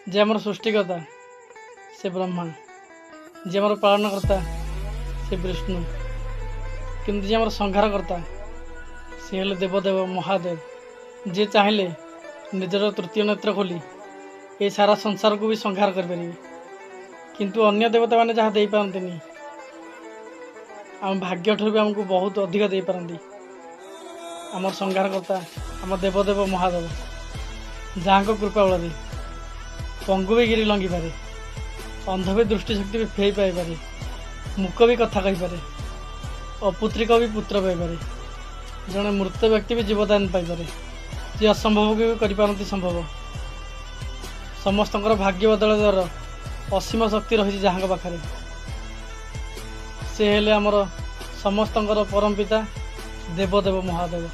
जे आमर सृष्टिकर्ता से ब्रह्मा, जे आमर पालनकर्ता से विष्णु, किंतु जे आमर संहारकर्ता से हेले देवदेव महादेव, जे चाहिए निजर तृतीय नेत्र खोली ये सारा संसार को भी संहार करें, किंतु अन्य देवता मैंने जहाँ दे पारती आम भाग्य ठूँ भी आमको बहुत अधिक दे पारती। आम संहारकर्ता आम देवदेव महादेव जहाँ को कृपा बड़ी पंगु भी गिरी लंघी पारे, अंध भी दृष्टिशक्ति भी फेई पारे, मूक भी कथा कही पारे, अपुत्रिक भी पुत्र पाइपे, जड़े मृत व्यक्ति भी जीवदान पाइपे, जी असंभव को भी करपारती संभव। समस्त भाग्य बदल द्वार असीम शक्ति रही जहाँ पाखे से हेले आमर समस्त परम पिता देवदेव महादेव।